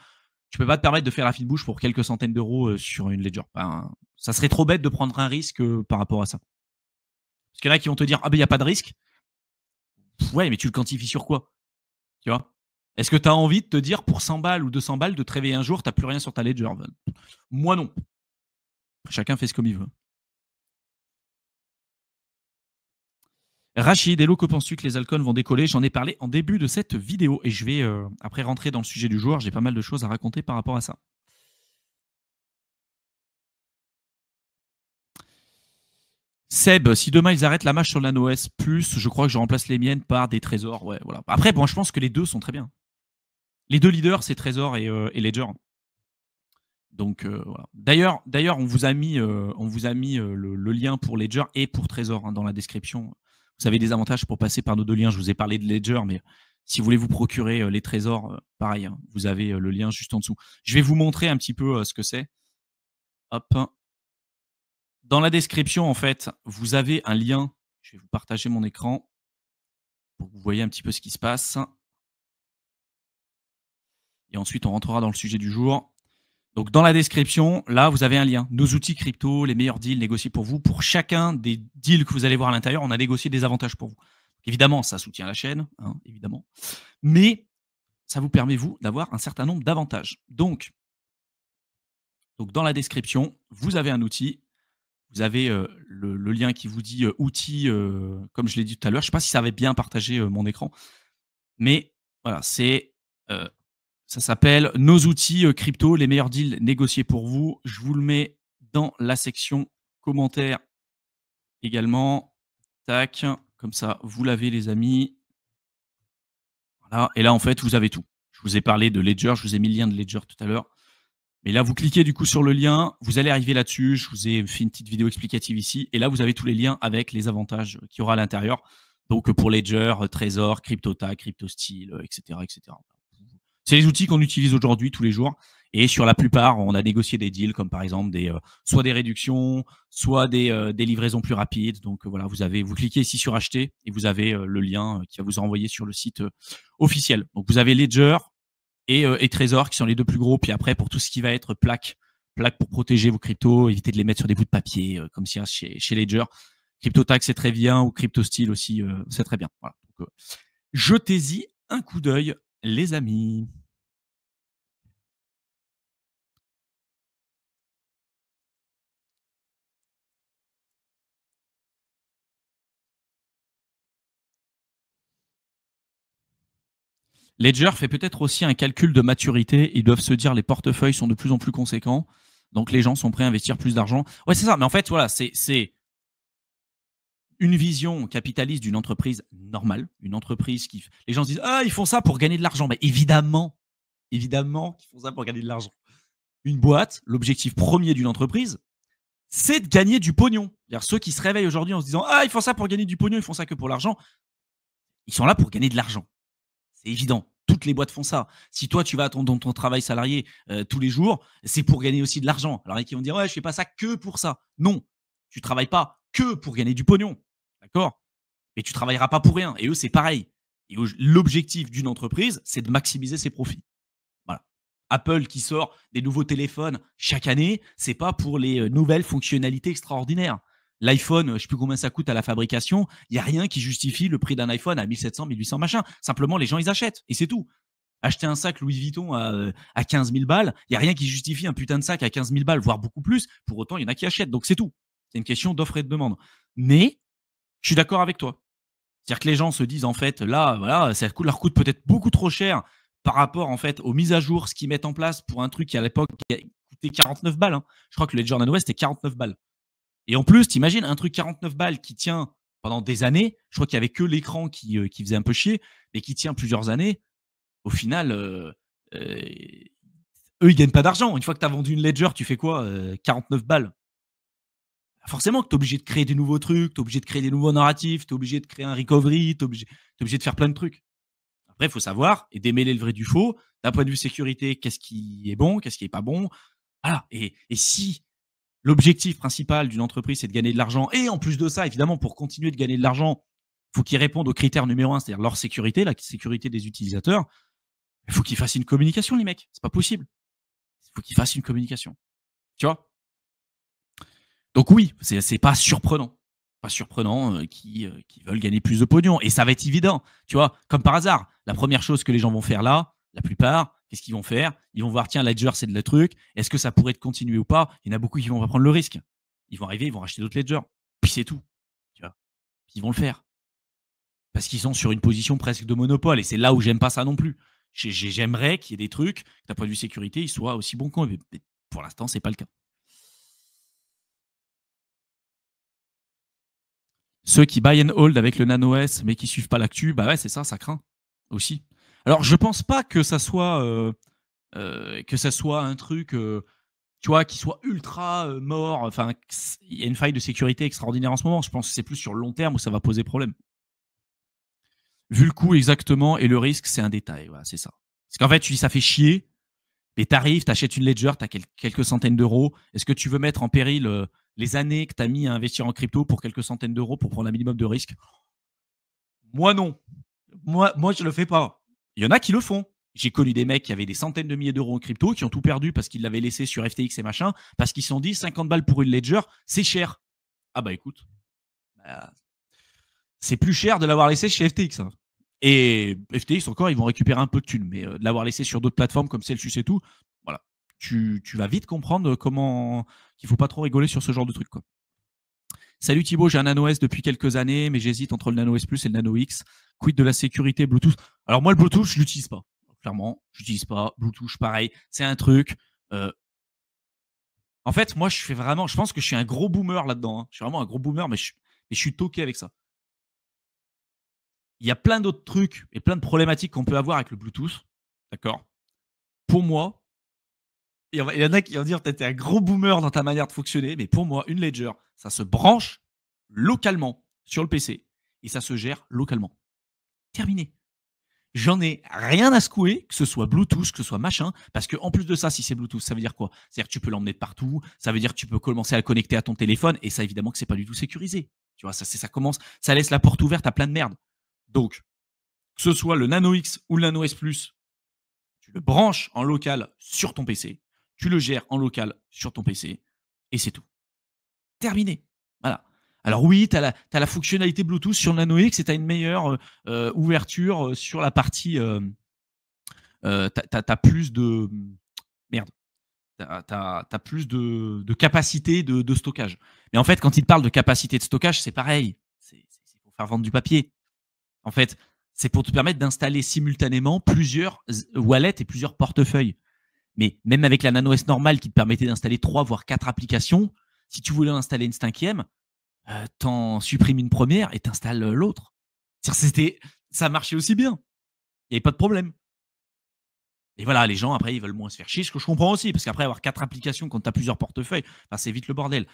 tu peux pas te permettre de faire la fine bouche pour quelques centaines d'euros sur une ledger. Ben, ça serait trop bête de prendre un risque par rapport à ça. Parce qu'il y en a qui vont te dire, ah ben il n'y a pas de risque. Ouais, mais tu le quantifies sur quoi? Tu vois? Est-ce que tu as envie de te dire pour 100 balles ou 200 balles de te réveiller un jour, tu n'as plus rien sur ta ledger? Moi non. Chacun fait ce comme il veut. Rachid, hello, que penses-tu que les altcoins vont décoller? J'en ai parlé en début de cette vidéo et je vais après rentrer dans le sujet du jour. J'ai pas mal de choses à raconter par rapport à ça. Seb, si demain ils arrêtent la mâche sur l'NanoS+, je crois que je remplace les miennes par des trésors. Ouais, voilà. Après, bon, je pense que les deux sont très bien. Les deux leaders, c'est Trésor et Ledger. Donc voilà. D'ailleurs, on vous a mis, le lien pour Ledger et pour Trésor hein, dans la description. Vous avez des avantages pour passer par nos deux liens. Je vous ai parlé de Ledger, mais si vous voulez vous procurer les trésors, pareil, hein, vous avez le lien juste en dessous. Je vais vous montrer un petit peu ce que c'est. Hop. Dans la description, en fait, vous avez un lien. Je vais vous partager mon écran pour que vous voyez un petit peu ce qui se passe. Et ensuite, on rentrera dans le sujet du jour. Donc, dans la description, là, vous avez un lien. Nos outils crypto, les meilleurs deals négociés pour vous. Pour chacun des deals que vous allez voir à l'intérieur, on a négocié des avantages pour vous. Donc, évidemment, ça soutient la chaîne, hein, évidemment. Mais ça vous permet, vous, d'avoir un certain nombre d'avantages. Donc, dans la description, vous avez un outil. Vous avez le lien qui vous dit outils, comme je l'ai dit tout à l'heure. Je ne sais pas si ça avait bien partagé mon écran. Mais voilà, ça s'appelle Nos outils crypto, les meilleurs deals négociés pour vous. Je vous le mets dans la section commentaires également. Tac, comme ça, vous l'avez les amis. Voilà. Et là, en fait, vous avez tout. Je vous ai parlé de Ledger, je vous ai mis le lien de Ledger tout à l'heure. Mais là, vous cliquez du coup sur le lien, vous allez arriver là-dessus. Je vous ai fait une petite vidéo explicative ici. Et là, vous avez tous les liens avec les avantages qu'il y aura à l'intérieur. Donc, pour Ledger, Trésor, CryptoTag, CryptoSteel, etc., etc. C'est les outils qu'on utilise aujourd'hui tous les jours. Et sur la plupart, on a négocié des deals comme par exemple soit des réductions, soit des livraisons plus rapides. Donc voilà, vous cliquez ici sur acheter et vous avez le lien qui va vous renvoyer sur le site officiel. Donc vous avez Ledger et Trésor qui sont les deux plus gros. Puis après, pour tout ce qui va être plaque plaques pour protéger vos cryptos, éviter de les mettre sur des bouts de papier, comme si chez Ledger. CryptoTax, c'est très bien, ou CryptoStyle aussi, c'est très bien. Voilà. Donc, jetez-y un coup d'œil, les amis. Ledger fait peut-être aussi un calcul de maturité. Ils doivent se dire les portefeuilles sont de plus en plus conséquents, donc les gens sont prêts à investir plus d'argent. Ouais, c'est ça. Mais en fait, voilà, c'est une vision capitaliste d'une entreprise normale, une entreprise qui. Les gens se disent ah, ils font ça pour gagner de l'argent. Mais évidemment, évidemment qu'ils font ça pour gagner de l'argent. Une boîte, l'objectif premier d'une entreprise, c'est de gagner du pognon. C'est-à-dire ceux qui se réveillent aujourd'hui en se disant ah, ils font ça pour gagner du pognon, ils font ça que pour l'argent. Ils sont là pour gagner de l'argent. C'est évident. Toutes les boîtes font ça. Si toi, tu vas dans ton travail salarié tous les jours, c'est pour gagner aussi de l'argent. Alors, il y en a qui vont dire, ouais, je fais pas ça que pour ça. Non, tu travailles pas que pour gagner du pognon. D'accord? Et tu travailleras pas pour rien. Et eux, c'est pareil. Et l'objectif d'une entreprise, c'est de maximiser ses profits. Voilà. Apple qui sort des nouveaux téléphones chaque année, c'est pas pour les nouvelles fonctionnalités extraordinaires. L'iPhone, je ne sais plus combien ça coûte à la fabrication, il n'y a rien qui justifie le prix d'un iPhone à 1700, 1800 machin. Simplement, les gens, ils achètent et c'est tout. Acheter un sac Louis Vuitton à 15 000 balles, il n'y a rien qui justifie un putain de sac à 15 000 balles, voire beaucoup plus. Pour autant, il y en a qui achètent. Donc, c'est tout. C'est une question d'offre et de demande. Mais, je suis d'accord avec toi. C'est-à-dire que les gens se disent, en fait, là, voilà, ça leur coûte peut-être beaucoup trop cher par rapport, en fait, aux mises à jour, ce qu'ils mettent en place pour un truc qui, à l'époque, coûtait 49 balles. Hein. Je crois que le Ledger Nano S, c'était 49 balles. Et en plus, t'imagines un truc 49 balles qui tient pendant des années. Je crois qu'il n'y avait que l'écran qui faisait un peu chier, mais qui tient plusieurs années. Au final, eux, ils gagnent pas d'argent. Une fois que tu as vendu une Ledger, tu fais quoi 49 balles. Forcément que tu es obligé de créer des nouveaux trucs, tu es obligé de créer des nouveaux narratifs, tu es obligé de créer un recovery, tu es obligé de faire plein de trucs. Après, il faut savoir et démêler le vrai du faux. D'un point de vue sécurité, qu'est-ce qui est bon, qu'est-ce qui n'est pas bon. Voilà. Et si l'objectif principal d'une entreprise, c'est de gagner de l'argent. Et en plus de ça, évidemment, pour continuer de gagner de l'argent, il faut qu'ils répondent au critère numéro 1, c'est-à-dire leur sécurité, la sécurité des utilisateurs. Il faut qu'ils fassent une communication, les mecs. C'est pas possible. Il faut qu'ils fassent une communication. Tu vois? Donc oui, c'est pas surprenant. Pas surprenant qu'ils veulent gagner plus de pognon. Et ça va être évident. Tu vois, comme par hasard, la première chose que les gens vont faire là, la plupart, qu'est-ce qu'ils vont faire? Ils vont voir, tiens, Ledger, c'est de le truc. Est-ce que ça pourrait continuer ou pas? Il y en a beaucoup qui vont pas prendre le risque. Ils vont arriver, ils vont racheter d'autres Ledger. Puis c'est tout. Tu vois. Puis ils vont le faire. Parce qu'ils sont sur une position presque de monopole. Et c'est là où j'aime pas ça non plus. J'aimerais qu'il y ait des trucs, d'un point de vue sécurité, ils soient aussi bons qu'eux. Mais pour l'instant, c'est pas le cas. Ceux qui buy and hold avec le Nano S, mais qui suivent pas l'actu, bah ouais, c'est ça, ça craint aussi. Alors, je pense pas que ça soit un truc, tu vois, qui soit ultra mort. Enfin, il y a une faille de sécurité extraordinaire en ce moment. Je pense que c'est plus sur le long terme où ça va poser problème. Vu le coût exactement et le risque, c'est un détail. Voilà, c'est ça. Parce qu'en fait, tu dis ça fait chier. Et t'arrives, t'achètes une Ledger, t'as quelques centaines d'euros. Est-ce que tu veux mettre en péril les années que t'as mis à investir en crypto pour quelques centaines d'euros pour prendre un minimum de risque? Moi, non. Moi, je le fais pas. Il y en a qui le font. J'ai connu des mecs qui avaient des centaines de milliers d'euros en crypto, qui ont tout perdu parce qu'ils l'avaient laissé sur FTX et machin, parce qu'ils se sont dit 50 balles pour une Ledger, c'est cher. Ah bah écoute, c'est plus cher de l'avoir laissé chez FTX. Hein. Et FTX, encore, ils vont récupérer un peu de thunes, mais de l'avoir laissé sur d'autres plateformes comme Celsius et tout, voilà. Tu vas vite comprendre comment qu'il ne faut pas trop rigoler sur ce genre de truc. Quoi. Salut Thibaut, j'ai un Nano S depuis quelques années, mais j'hésite entre le Nano S Plus et le Nano X. Quid de la sécurité Bluetooth? Alors moi, le Bluetooth, je l'utilise pas. Clairement, je l'utilise pas. Bluetooth, pareil. C'est un truc. En fait, moi, je pense que je suis un gros boomer là-dedans. Hein. Je suis vraiment un gros boomer, mais je suis toqué avec ça. Il y a plein d'autres trucs et plein de problématiques qu'on peut avoir avec le Bluetooth. D'accord? Pour moi, il y en a qui vont dire que tu es un gros boomer dans ta manière de fonctionner, mais pour moi, une Ledger, ça se branche localement sur le PC et ça se gère localement. Terminé. J'en ai rien à secouer, que ce soit Bluetooth, que ce soit machin, parce qu'en plus de ça, si c'est Bluetooth, ça veut dire quoi? C'est-à-dire que tu peux l'emmener de partout, ça veut dire que tu peux commencer à le connecter à ton téléphone, et ça, évidemment, que c'est pas du tout sécurisé. Tu vois, ça laisse la porte ouverte à plein de merde. Donc, que ce soit le Nano X ou le Nano S Plus, tu le branches en local sur ton PC, tu le gères en local sur ton PC et c'est tout. Terminé. Voilà. Alors oui, tu as la fonctionnalité Bluetooth sur le Nano X et tu as une meilleure ouverture sur la partie. Tu as plus de. Merde. Tu as plus de capacité de stockage. Mais en fait, quand il te parle de capacité de stockage, c'est pareil. C'est pour faire vendre du papier. En fait, c'est pour te permettre d'installer simultanément plusieurs wallets et plusieurs portefeuilles. Mais même avec la Nano S normale qui te permettait d'installer 3 voire 4 applications, si tu voulais en installer une 5e, t'en supprimes une première et t'installes l'autre. Ça marchait aussi bien. Il n'y avait pas de problème. Et voilà, les gens, après, ils veulent moins se faire chier, ce que je comprends aussi, parce qu'après, avoir 4 applications quand tu as plusieurs portefeuilles, c'est vite le bordel.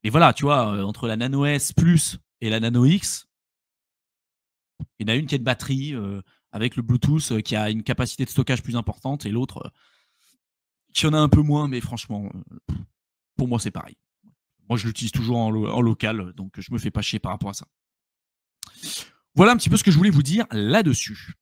Et voilà, tu vois, entre la Nano S Plus et la Nano X, il y en a une qui a une batterie avec le Bluetooth qui a une capacité de stockage plus importante et l'autre qui en a un peu moins, mais franchement, pour moi, c'est pareil. Moi, je l'utilise toujours en local, donc je me fais pas chier par rapport à ça. Voilà un petit peu ce que je voulais vous dire là-dessus.